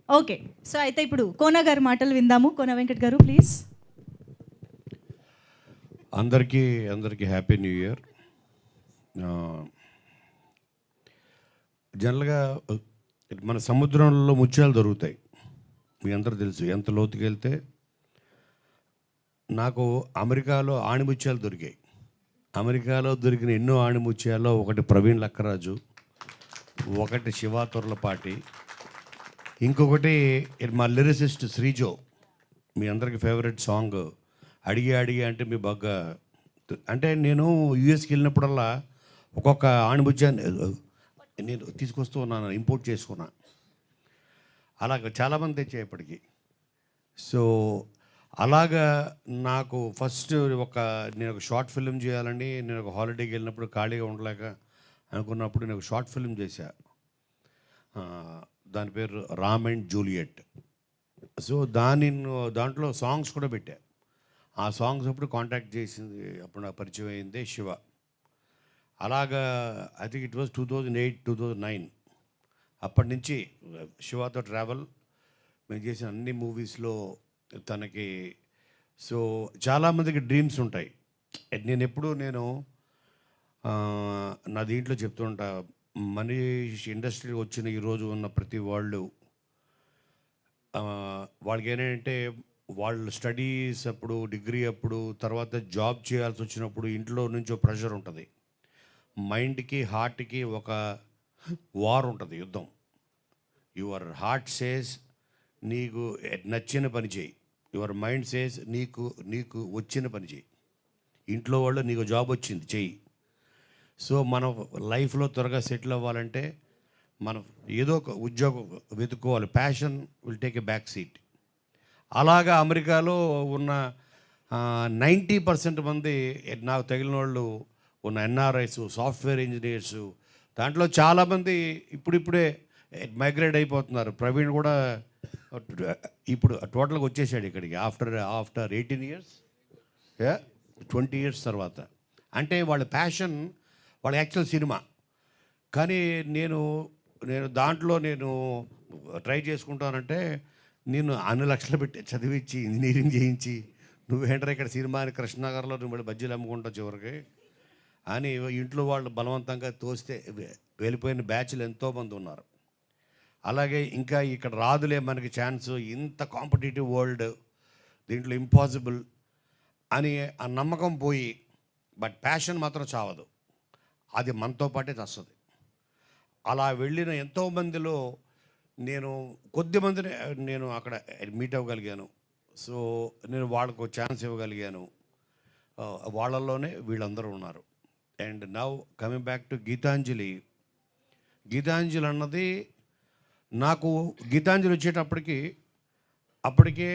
Okay. So అయితే ఇప్పుడు కోన గారి మాటలు విందాము. కోన వెంకట్ గారు ప్లీజ్. అందరికీ హ్యాపీ న్యూ ఇయర్. జనరల్గా మన సముద్రంలో ముత్యాలు దొరుకుతాయి, మీ అందరూ తెలుసు. ఎంత లోతుకి వెళ్తే నాకు అమెరికాలో ఆణిముత్యాలు దొరికాయి. అమెరికాలో దొరికిన ఎన్నో ఆణిముత్యాల్లో ఒకటి ప్రవీణ్ లక్కరాజు, ఒకటి శివా తుర్లపాటి, ఇంకొకటి మా లిరిసిస్ట్ శ్రీజో. మీ అందరికి ఫేవరెట్ సాంగ్ అడిగి అంటే మీ బాగా అంటే నేను యూఎస్కి వెళ్ళినప్పుడల్లా ఒక్కొక్క ఆణిముత్యాన్ని నేను తీసుకొస్తూ ఉన్నాను, ఇంపోర్ట్ చేసుకున్నా. అలాగ చాలామంది తెచ్చేపటికి. సో అలాగా నాకు ఫస్ట్ నేను ఒక షార్ట్ ఫిల్మ్ చేయాలని నేను ఒక హాలిడేకి వెళ్ళినప్పుడు ఖాళీగా ఉండలేక అనుకున్నప్పుడు నేను ఒక షార్ట్ ఫిల్మ్ చేశా. దాని పేరు రామ్ అండ్ జూలియట్. సో దాంట్లో సాంగ్స్ కూడా పెట్టా. ఆ సాంగ్స్ అప్పుడు కాంటాక్ట్ చేసింది, అప్పుడు నాకు పరిచయం అయిందే శివ. అలాగా ఐ థింక్ ఇట్ వాజ్ 2008, 2009. అప్పటి నుంచి శివతో ట్రావెల్ మేము చేసిన అన్ని మూవీస్లో తనకి. సో చాలామందికి డ్రీమ్స్ ఉంటాయి. నేను నా దీంట్లో చెప్తుంటా, మనీష్ ఇండస్ట్రీకి వచ్చిన ఈరోజు ఉన్న ప్రతి వాళ్ళకి ఏంటంటే వాళ్ళు స్టడీస్ అప్పుడు, డిగ్రీ అప్పుడు, తర్వాత జాబ్ చేయాల్సి వచ్చినప్పుడు ఇంట్లో నుంచి ఒక ప్రెషర్ ఉంటుంది. మైండ్కి హార్ట్కి ఒక వార్ ఉంటుంది, యుద్ధం. యువర్ హార్ట్ సేస్ నీకు నచ్చిన పని చేయి, యువర్ మైండ్ సేస్ నీకు వచ్చిన పని చేయి. ఇంట్లో వాళ్ళు నీకు జాబ్ వచ్చింది చెయ్యి. సో మనం లైఫ్లో త్వరగా సెటిల్ అవ్వాలంటే మనం ఏదో ఒక ఉద్యోగం వెతుక్కోవాలి. Passion will take a back seat. అలాగా అమెరికాలో ఉన్న 90% మంది నాకు తగిలిన వాళ్ళు ఉన్న ఎన్ఆర్ఐస్, సాఫ్ట్వేర్ ఇంజనీర్స్, దాంట్లో చాలామంది ఇప్పుడిప్పుడే మైగ్రేట్ అయిపోతున్నారు. ప్రవీణ్ కూడా ఇప్పుడు టోటల్గా వచ్చేసాడు ఇక్కడికి ఆఫ్టర్ 18 years, 20 years తర్వాత. అంటే వాళ్ళ ప్యాషన్, వాళ్ళ యాక్చువల్ సినిమా. కానీ నేను దాంట్లో ట్రై చేసుకుంటానంటే నేను అన్ని లక్షలు పెట్టి చదివించి ఇంజనీరింగ్ చేయించి నువ్వేంటారా ఇక్కడ సినిమా అని కృష్ణనగర్లో నువ్వు బజ్జీలు అమ్ముకుంటావు చివరికి అని ఇంట్లో వాళ్ళు బలవంతంగా తోస్తే వెళ్ళిపోయిన బ్యాచ్లు ఎంతోమంది ఉన్నారు. అలాగే ఇంకా ఇక్కడ రాదులే మనకి ఛాన్స్, ఇంత కాంపిటేటివ్ వరల్డ్, దీంట్లో ఇంపాసిబుల్ అని ఆ నమ్మకం పోయి, బట్ ప్యాషన్ మాత్రం చావదు, అది మనతో పాటే వస్తుంది. అలా వెళ్ళిన ఎంతోమందిలో కొద్దిమందిని నేను అక్కడ మీట్ అవ్వగలిగాను. సో నేను వాళ్ళకు ఛాన్స్ ఇవ్వగలిగాను. వాళ్ళల్లోనే వీళ్ళందరూ ఉన్నారు. And now coming back to Gitanjali అన్నది నాకు గీతాంజలి అప్పటికే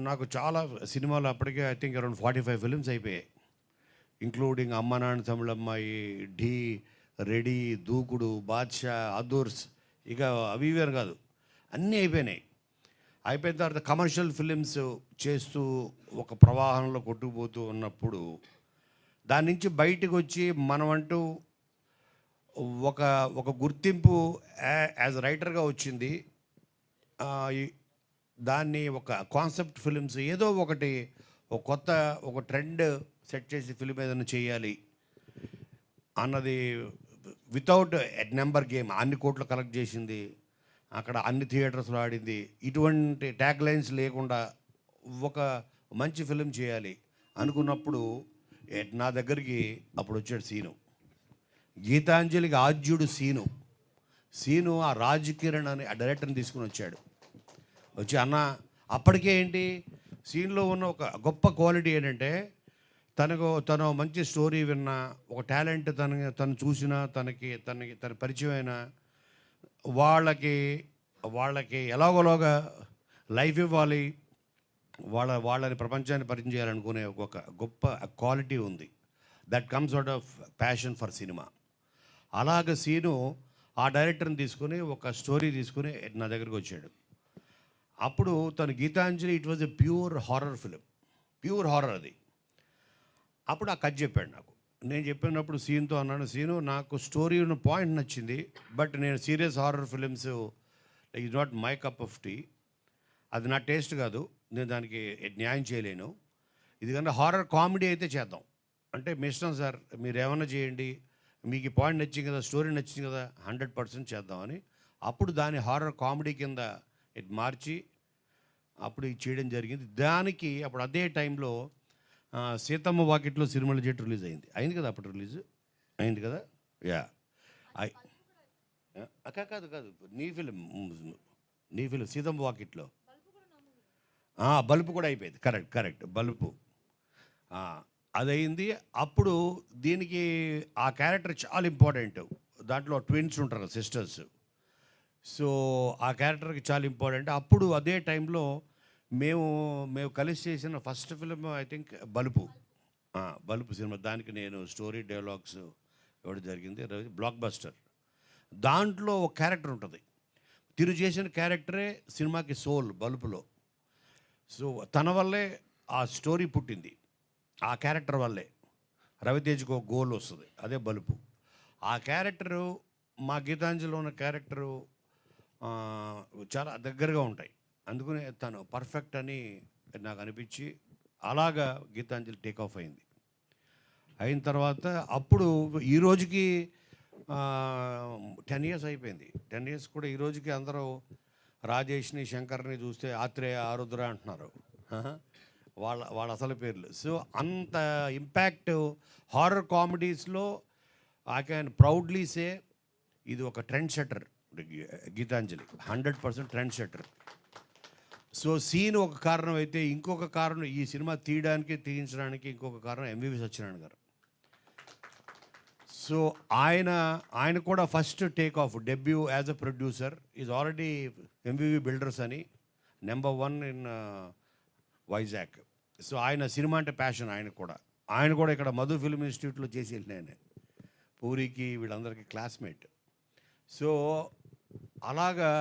నాకు చాలా సినిమాలు అప్పటికే ఐ థింక్ అరౌండ్ 45 ఫిలిమ్స్ అయిపోయాయి, ఇంక్లూడింగ్ అమ్మ నాన్న తమిళమ్మాయి, ఢీ, రెడీ, దూకుడు, బాద్షా, అదూర్స్, ఇక అవి ఇవేరు కాదు, అన్నీ అయిపోయినాయి. అయిపోయిన తర్వాత కమర్షియల్ ఫిలిమ్స్ చేస్తూ ఒక ప్రవాహంలో కొట్టుకుపోతూ ఉన్నప్పుడు దాని నుంచి బయటకు వచ్చి మనమంటూ ఒక గుర్తింపు యాజ్ రైటర్గా వచ్చింది. దాన్ని ఒక కాన్సెప్ట్ ఫిలిమ్స్ ఏదో ఒకటి ఒక ట్రెండ్ సెట్ చేసి ఫిలిం ఏదైనా చేయాలి అన్నది, వితౌట్ నెంబర్ గేమ్ అన్ని కోట్లు కలెక్ట్ చేసింది, అక్కడ అన్ని థియేటర్స్లో ఆడింది. ఇటువంటి ట్యాగ్ లైన్స్ లేకుండా ఒక మంచి ఫిలిం చేయాలి అనుకున్నప్పుడు నా దగ్గరికి అప్పుడు వచ్చాడు సీను. గీతాంజలికి ఆద్యుడు సీను ఆ రాజ్ కిరణ్ అని ఆ డైరెక్టర్ని తీసుకుని వచ్చి అన్న, అప్పటికే ఏంటి సీన్లో ఉన్న ఒక గొప్ప క్వాలిటీ ఏంటంటే తను మంచి స్టోరీ విన్నా, ఒక టాలెంట్ తను చూసినా, తన పరిచయమైన వాళ్ళకి ఎలాగోలాగా లైఫ్ ఇవ్వాలి, వాళ్ళని ప్రపంచాన్ని పరిచయం చేయాలనుకునే ఒక గొప్ప క్వాలిటీ ఉంది. That comes out of passion for cinema. అలాగ సీను ఆ డైరెక్టర్ని తీసుకుని ఒక స్టోరీ తీసుకుని నా దగ్గరికి వచ్చాడు. అప్పుడు తను Gitanjali it was a pure horror film, pure horror అది. అప్పుడు ఆ కథ చెప్పాడు నాకు. నేను చెప్పినప్పుడు సీన్తో అన్నాను, సీను నాకు స్టోరీ ఉన్న పాయింట్ నచ్చింది, బట్ నేను serious horror films is not my cup of tea. అది నా టేస్ట్ కాదు, నేను దానికి న్యాయం చేయలేను. ఇది కన్నా హారర్ కామెడీ అయితే చేద్దాం అంటే మీ ఇష్టం సార్, మీరు ఏమన్నా చేయండి, మీకు ఈ పాయింట్ నచ్చింది కదా, స్టోరీ నచ్చింది కదా, 100% చేద్దామని అప్పుడు దాని హారర్ కామెడీ కింద ఇది మార్చి అప్పుడు ఇది చేయడం జరిగింది. దానికి అప్పుడు అదే టైంలో సీతమ్మ వాకిట్లో సిరిమల్ల జెట్ రిలీజ్ అయింది కదా, అప్పుడు రిలీజ్ అయింది కదా. యా కాదు కాదు నీ ఫిలిం సీతమ్మ వాకిట్లో బల్బు కూడా అయిపోయింది. కరెక్ట్ బల్బు అదయింది. అప్పుడు దీనికి ఆ క్యారెక్టర్ చాలా ఇంపార్టెంట్. దాంట్లో ట్విన్స్ ఉంటారు, సిస్టర్స్. సో ఆ క్యారెక్టర్కి చాలా ఇంపార్టెంట్. అప్పుడు అదే టైంలో మేము కలిసి చేసిన ఫస్ట్ ఫిలిం ఐ థింక్ బలుపు సినిమా. దానికి నేను స్టోరీ డైలాగ్స్ ఇవ్వడం జరిగింది. Block buster. దాంట్లో ఒక క్యారెక్టర్ ఉంటుంది, తిరు చేసిన క్యారెక్టరే సినిమాకి సోల్ బలుపులో. సో తన వల్లే ఆ స్టోరీ పుట్టింది, ఆ క్యారెక్టర్ వల్లే రవితేజ్కి ఒక గోల్ వస్తుంది, అదే బలుపు. ఆ క్యారెక్టరు మా గీతాంజలిలో ఉన్న క్యారెక్టరు చాలా దగ్గరగా ఉంటాయి. అందుకనే తను పర్ఫెక్ట్ అని నాకు అనిపించి అలాగా గీతాంజలి టేక్ ఆఫ్ అయింది. అయిన తర్వాత అప్పుడు ఈ రోజుకి 10 years అయిపోయింది. 10 years కూడా ఈ రోజుకి అందరూ రాజేష్ని శంకర్ని చూస్తే ఆత్రేయ ఆరుద్ర అంటున్నారు, వాళ్ళ అసలు పేర్లు. సో అంత ఇంపాక్ట్ హారర్ కామెడీస్లో ఐ క్యాన్ ప్రౌడ్లీ సే ఇది ఒక trend setter. Geethanjali 100% trend setter. So scene ఒక కారణం అయితే, ఇంకొక కారణం ఈ సినిమా తీయించడానికి ఇంకొక కారణం ఎంవివి సత్యనారాయణ గారు. సో ఆయన కూడా first take off debut as a producer is already MVV builders అని నెంబర్ 1 ఇన్ వైజాగ్. సో ఆయన సినిమా అంటే ప్యాషన్. ఆయన కూడా ఇక్కడ మధు ఫిల్మ్ ఇన్స్టిట్యూట్లో చేసి వెళ్ళినాయనే, పూరికి వీళ్ళందరికీ క్లాస్మేట్. సో అలాగా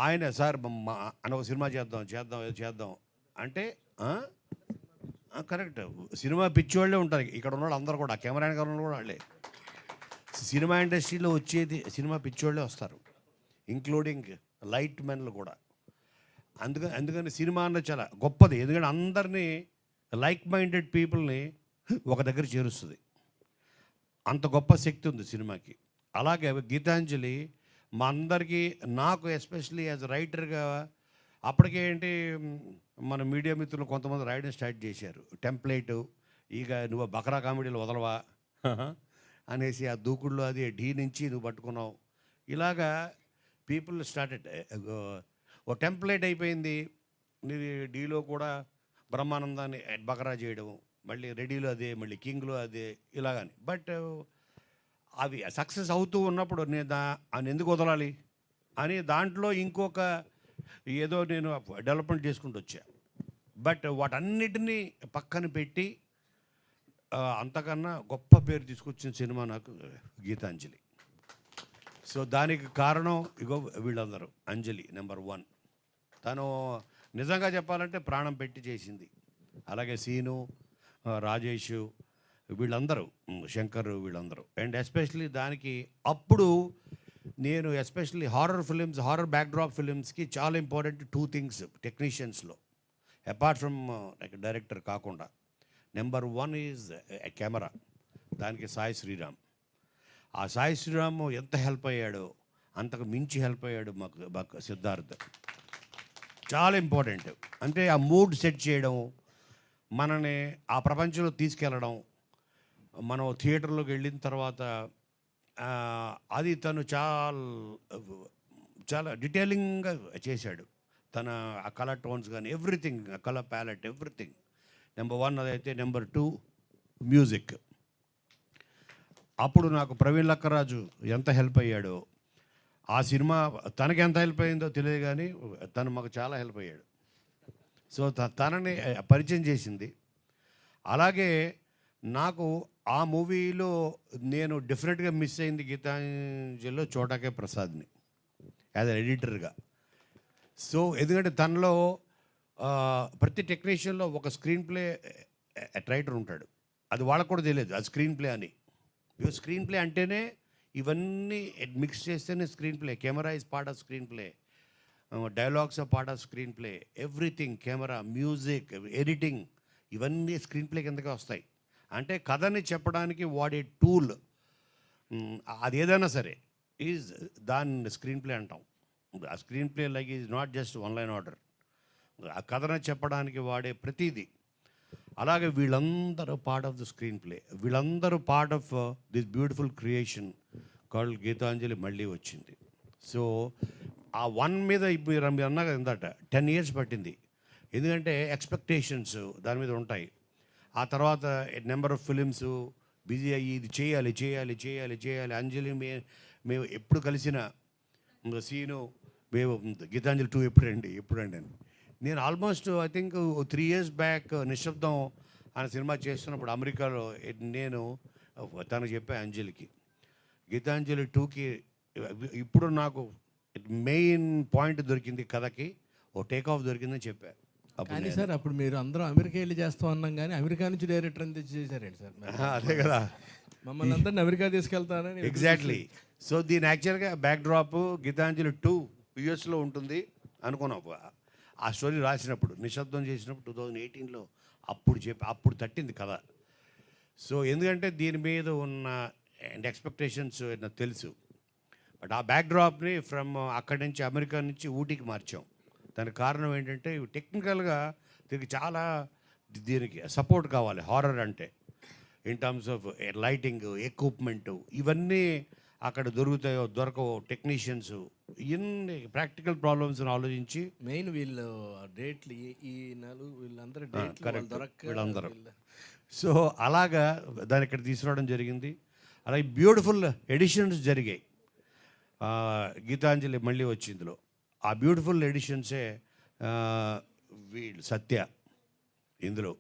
ఆయన సార్ అని ఒక సినిమా చేద్దాం అంటే కరెక్ట్. సినిమా పిచ్చి వాళ్ళే ఉంటారు ఇక్కడ ఉన్న వాళ్ళు అందరూ కూడా, కెమెరా గారు ఉన్న కూడా వాళ్ళే. సినిమా ఇండస్ట్రీలో వచ్చేది సినిమా పిచ్చి వాళ్ళే వస్తారు, ఇంక్లూడింగ్ లైట్ మెన్లు కూడా. అందుకని సినిమా అన్నది చాలా గొప్పది, ఎందుకంటే అందరినీ లైక్ మైండెడ్ పీపుల్ని ఒక దగ్గర చేరుస్తుంది. అంత గొప్ప శక్తి ఉంది సినిమాకి. అలాగే గీతాంజలి మా అందరికీ, నాకు ఎస్పెషలీ యాజ్ రైటర్గా అప్పటికే ఏంటి మన మీడియా మిత్రులు కొంతమంది రాయడం స్టార్ట్ చేశారు, టెంప్లెట్ ఇక నువ్వు బకరా కామెడీలు వదలవా అనేసి ఆ దూకుడులో అది ఢీ నుంచి నువ్వు పట్టుకున్నావు. ఇలాగా పీపుల్ స్టార్టెడ్ ఓ టెంప్లెట్ అయిపోయింది. నీది డీలో కూడా బ్రహ్మానందాన్ని బకరా చేయడం, మళ్ళీ రెడీలో అదే, మళ్ళీ కింగ్లో అదే, ఇలాగని. బట్ అవి సక్సెస్ అవుతూ ఉన్నప్పుడు నేను ఎందుకు వదలాలి అని దాంట్లో ఇంకొక ఏదో నేను డెవలప్మెంట్ చేసుకుంటూ వచ్చా. బట్ వాటన్నిటినీ పక్కన పెట్టి అంతకన్నా గొప్ప పేరు తీసుకొచ్చిన సినిమా నాకు గీతాంజలి. సో దానికి కారణం ఇగో వీళ్ళందరూ. అంజలి నెంబర్ 1, తను నిజంగా చెప్పాలంటే ప్రాణం పెట్టి చేసింది. అలాగే సీను, రాజేష్, వీళ్ళందరూ, శంకర్, వీళ్ళందరూ. అండ్ ఎస్పెషలీ దానికి అప్పుడు నేను ఎస్పెషల్లీ హారర్ బ్యాక్డ్రాప్ ఫిలిమ్స్కి చాలా ఇంపార్టెంట్ 2 things టెక్నీషియన్స్లో, అపార్ట్ ఫ్రమ్ లైక్ డైరెక్టర్ కాకుండా. Number 1 is camera. దానికి సాయి శ్రీరామ్. ఆ సాయి శ్రీరామ్ ఎంత హెల్ప్ అయ్యాడో అంతకు మించి హెల్ప్ అయ్యాడు మాకు సిద్ధార్థ్. చాలా ఇంపార్టెంట్. అంటే ఆ మూడ్ సెట్ చేయడం, మనని ఆ ప్రపంచంలో తీసుకెళ్ళడం. మనం థియేటర్లోకి వెళ్ళిన తర్వాత అది తను చాలా డీటెయిలింగ్గా చేశాడు. తన ఆ కలర్ టోన్స్ కానీ everything, colour palette, everything. Number 1 అదైతే. Number 2 music. అప్పుడు నాకు ప్రవీణ్ లక్కరాజు ఎంత హెల్ప్ అయ్యాడో, ఆ సినిమా తనకి ఎంత హెల్ప్ అయిందో తెలియదు కానీ తను మాకు చాలా హెల్ప్ అయ్యాడు. సో తనని పరిచయం చేసింది. అలాగే నాకు ఆ మూవీలో నేను డెఫినెట్గా మిస్ అయింది గీతాంజలిలో చోటాకే ప్రసాద్ని యాజ్ అ ఎడిటర్గా. సో ఎందుకంటే తనలో ప్రతి టెక్నీషియన్లో ఒక స్క్రీన్ ప్లే రైటర్ ఉంటాడు. అది వాళ్ళకు కూడా తెలియదు అది స్క్రీన్ ప్లే అని. స్క్రీన్ ప్లే అంటేనే ఇవన్నీ మిక్స్ చేస్తేనే screenplay. Camera is part of screenplay, dialogues are part of screenplay, everything, camera, music, editing, ఇవన్నీ స్క్రీన్ ప్లే కిందకే వస్తాయి. అంటే కథని చెప్పడానికి వాడే టూల్ అది ఏదైనా సరే ఈజ్ దాన్ని స్క్రీన్ ప్లే అంటాం. ఆ screenplay like is not just one line order. ఆ కథను చెప్పడానికి వాడే ప్రతిదీ. అలాగే వీళ్ళందరూ part of the screenplay, వీళ్ళందరూ part of this beautiful creation called Geethanjali మళ్ళీ వచ్చింది. సో ఆ వన్ మీద మీరు అన్నా కదా ఇందాట 10 years పట్టింది. ఎందుకంటే ఎక్స్పెక్టేషన్స్ దాని మీద ఉంటాయి. ఆ తర్వాత నెంబర్ ఆఫ్ ఫిలిమ్స్ బిజీ అయ్యి ఇది చేయాలి చేయాలి చేయాలి చేయాలి. అంజలి మేము ఎప్పుడు కలిసిన సీను మేము గీతాంజలి 2 ఎప్పుడండి అని. నేను almost I think 3 years back నిశ్శబ్దం అనే సినిమా చేస్తున్నప్పుడు అమెరికాలో నేను తనకు చెప్పా అంజలికి, గీతాంజలి 2కి ఇప్పుడు నాకు మెయిన్ పాయింట్ దొరికింది, కథకి ఓ టేక్ ఆఫ్ దొరికిందని చెప్పా. కానీ సార్ అప్పుడు మీరు అందరూ అమెరికా వెళ్ళి చేస్తాం అన్నాం, కానీ అమెరికా నుంచి డైరెక్టర్ అని తెచ్చి చేశారండి సార్. అదే కదా, మమ్మల్ని అందరిని అమెరికా తీసుకెళ్తానని. ఎగ్జాక్ట్లీ. సో దీని యాక్చువల్గా బ్యాక్ డ్రాప్ గీతాంజలి 2 యుఎస్లో ఉంటుంది అనుకున్నాం. ఆ స్టోరీ రాసినప్పుడు నిశ్శబ్దం చేసినప్పుడు 2018లో అప్పుడు తట్టింది కథ. సో ఎందుకంటే దీని మీద ఉన్న ఎక్స్పెక్టేషన్స్ నాకు తెలుసు. బట్ ఆ బ్యాక్ డ్రాప్ని ఫ్రమ్ అక్కడి నుంచి అమెరికా నుంచి ఊటీకి మార్చాం. దానికి కారణం ఏంటంటే టెక్నికల్గా దీనికి చాలా దీనికి సపోర్ట్ కావాలి. హారర్ అంటే in terms of lighting, equipment, ఇవన్నీ అక్కడ దొరుకుతాయో దొరకవో, టెక్నీషియన్స్, ఇన్ని ప్రాక్టికల్ ప్రాబ్లమ్స్ని ఆలోచించి మెయిన్ వీళ్ళు డేట్లు ఈ వీళ్ళందరూ వీళ్ళందరూ. సో అలాగా దాన్ని ఇక్కడ తీసుకురావడం జరిగింది. అలాగే బ్యూటిఫుల్ ఎడిషన్స్ జరిగాయి. గీతాంజలి మళ్ళీ వచ్చి ఇందులో ఆ బ్యూటిఫుల్ ఎడిషన్సే వీళ్ళు సత్య ఇందులో,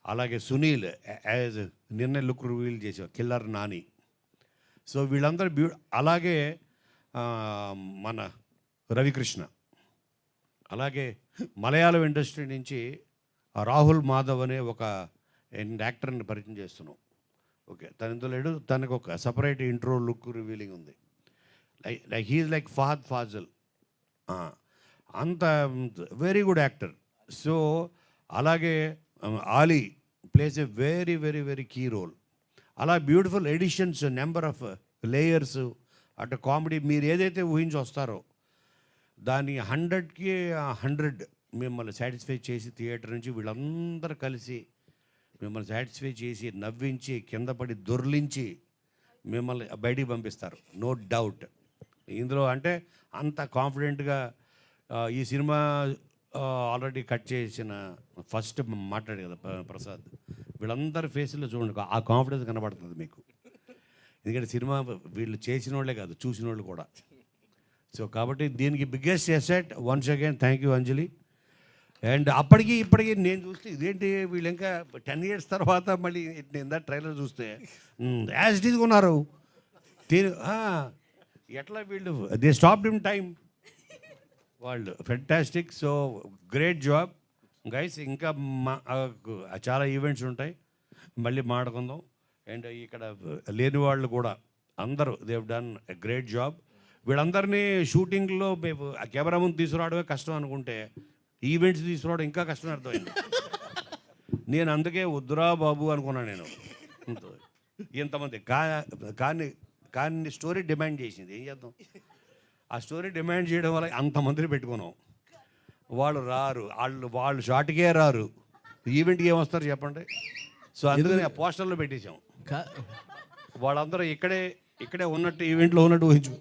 అలాగే సునీల్ యాజ్ నిన్న లుక్ రివీల్ చేసాం, కిల్లర్ నాని. సో వీళ్ళందరూ అలాగే మన రవికృష్ణ, అలాగే మలయాళం ఇండస్ట్రీ నుంచి రాహుల్ మాధవ్ అనే ఒక యాక్టర్ని పరిచయం చేస్తున్నాం. ఓకే, తను ఇందులో లేడు, తనకు ఒక సపరేట్ ఇంట్రో లుక్ రివీలింగ్ ఉంది. Like he's like Fahadh Faasil, అంత వెరీ గుడ్ యాక్టర్. సో అలాగే Ali plays a very very very key role. అలా beautiful editions, number of layers, అటు కామెడీ మీరు ఏదైతే ఊహించి వస్తారో దాన్ని 100కి 100 మిమ్మల్ని సాటిస్ఫై చేసి థియేటర్ నుంచి వీళ్ళందరూ కలిసి మిమ్మల్ని సాటిస్ఫై చేసి నవ్వించి కింద పడి దొర్లించి మిమ్మల్ని బయటికి పంపిస్తారు, నో డౌట్. ఇందులో అంటే అంత కాన్ఫిడెంట్గా ఈ సినిమా ఆల్రెడీ కట్ చేసిన ఫస్ట్ మాట్లాడు కదా ప్రసాద్, వీళ్ళందరి ఫేస్లో చూడండి ఆ కాన్ఫిడెన్స్ కనబడుతుంది మీకు. ఎందుకంటే సినిమా వీళ్ళు చేసిన వాళ్ళే కాదు, చూసిన వాళ్ళు కూడా. సో కాబట్టి దీనికి biggest asset once again thank you Anjali. And అప్పటికి ఇప్పటికీ నేను చూస్తే ఇదేంటి వీళ్ళు ఇంకా 10 years తర్వాత మళ్ళీ నేను ట్రైలర్ చూస్తే యాజ్ ఇట్ ఈజ్ ఉన్నారు. ఎట్లా వీళ్ళు దే స్టాప్డ్ ఇన్ టైం, వాళ్ళు fantastic. So great job guys. ఇంకా చాలా ఈవెంట్స్ ఉంటాయి, మళ్ళీ మాట్లాడుకుందాం. అండ్ ఇక్కడ లేని వాళ్ళు కూడా అందరూ they have done a great job. వీళ్ళందరినీ షూటింగ్లో మేము కెమెరా ముందు తీసుకురావడమే కష్టం అనుకుంటే ఈవెంట్స్ తీసుకురావడం ఇంకా కష్టం అర్థమైంది. నేను అందుకే వద్దురా బాబు అనుకున్నాను. నేను ఇంతమంది కానీ స్టోరీ డిమాండ్ చేసింది, ఏం చేద్దాం. ఆ స్టోరీ డిమాండ్ చేయడం వల్ల అంతమందిని పెట్టుకున్నాం. వాళ్ళు రారు, వాళ్ళు షార్ట్కే రారు, ఈవెంట్కి ఏమొస్తారు చెప్పండి. సో అందుకని ఆ పోస్టర్లో పెట్టేశాం. వాళ్ళందరూ ఇక్కడే ఉన్నట్టు ఈవెంట్లో ఉన్నట్టు ఊహించు.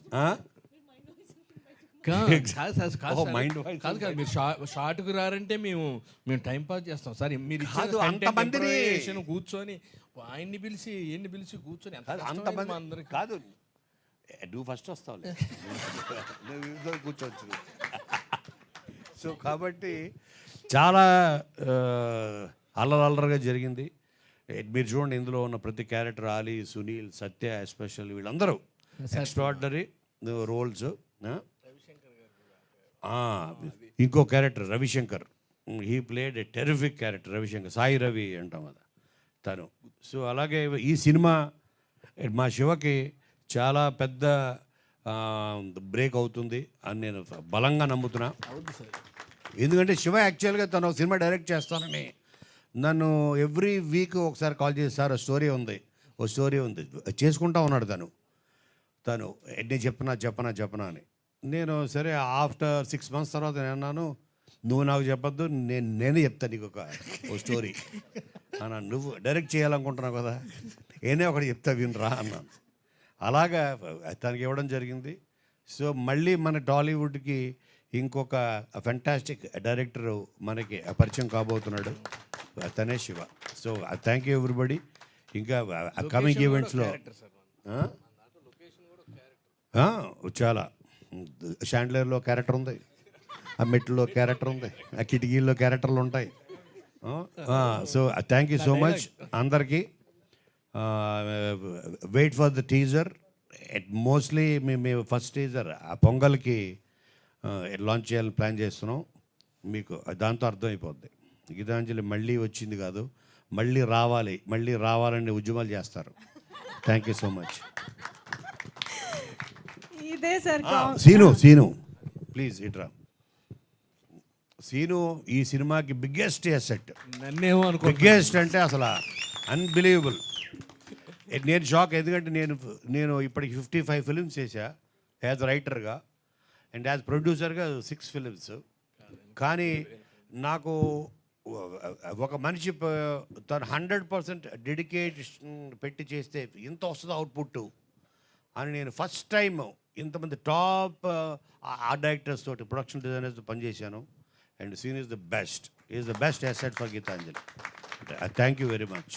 మైండ్ కాదు కాదు, మీరు షార్ట్కు రారంటే మేము టైం పాస్ చేస్తాం సార్. మీరు అంతమందిని కూర్చొని ఆయన్ని పిలిచి ఎన్ని పిలిచి కూర్చొని అంతమంది అందరికి కాదు, నువ్వు ఫస్ట్ వస్తావు కూర్చోవచ్చు. సో కాబట్టి చాలా అల్లరల్లరగా జరిగింది. మీరు చూడండి ఇందులో ఉన్న ప్రతి క్యారెక్టర్, ఆలీ, సునీల్, సత్య ఎస్పెషల్, వీళ్ళందరూ ఎక్స్ట్రాడినరీ రోల్స్. ఇంకో character Ravishankar, he played a terrific character. Ravishankar, Sai Ravi అంటాం కదా తను. సో అలాగే ఈ సినిమా మా శివకి చాలా పెద్ద బ్రేక్ అవుతుంది అని నేను బలంగా నమ్ముతున్నా. ఎందుకంటే శివ యాక్చువల్గా తను ఒక సినిమా డైరెక్ట్ చేస్తానని నన్ను ఎవ్రీ వీక్ ఒకసారి కాల్ చేసి, సార్ ఓ స్టోరీ ఉంది చేసుకుంటా ఉన్నాడు తను నేను చెప్పనా అని. నేను సరే ఆఫ్టర్ 6 months తర్వాత నేను అన్నాను, నువ్వు నాకు చెప్పొద్దు, నేనే చెప్తాను నీకు ఓ స్టోరీ అన్నా. నువ్వు డైరెక్ట్ చేయాలనుకుంటున్నావు కదా, నేనే ఒకటి చెప్తా వినరా అన్నాను. అలాగా తనకి ఇవ్వడం జరిగింది. సో మళ్ళీ మన టాలీవుడ్కి ఇంకొక ఫెంటాస్టిక్ డైరెక్టర్ మనకి పరిచయం కాబోతున్నాడు, తనే Shiva. So thank you everybody. ఇంకా కమింగ్ ఈవెంట్స్లో చాలా షాండ్లర్లో క్యారెక్టర్ ఉంది, ఆ మెట్లో క్యారెక్టర్ ఉంది, ఆ కిటికీల్లో క్యారెక్టర్లు ఉంటాయి. So thank you so much అందరికీ. Wait for the teaser. Mostly మేము ఫస్ట్ టీజర్ ఆ పొంగల్కి లాంచ్ చేయాలని ప్లాన్ చేస్తున్నాం. మీకు దాంతో అర్థమైపోద్ది, గీతాంజలి మళ్ళీ వచ్చింది కాదు, మళ్ళీ రావాలని ఉద్యమాలు చేస్తారు. Thank you so much. ఇదే సార్ సీను ప్లీజ్ ఇట్రా. సీను ఈ సినిమాకి బిగ్గెస్ట్ అసెట్. నన్నేమో అనుకో, బిగ్గెస్ట్ అంటే అసలు అన్బిలీవబుల్. నేను షాక్, ఎందుకంటే నేను ఇప్పటికి 55 ఫిలిమ్స్ చేశా యాజ్ రైటర్గా అండ్ యాజ్ ప్రొడ్యూసర్గా 6 ఫిలిమ్స్. కానీ నాకు ఒక మనిషి తను 100% డెడికేషన్ పెట్టి చేస్తే ఇంత వస్తుంది అవుట్పుట్ అని నేను ఫస్ట్ టైం ఇంతమంది టాప్ ఆర్ట్ డైరెక్టర్స్ తోటి, ప్రొడక్షన్ డిజైనర్స్ పనిచేశాను. And scene is the best asset for Gitanjali. Thank you very much.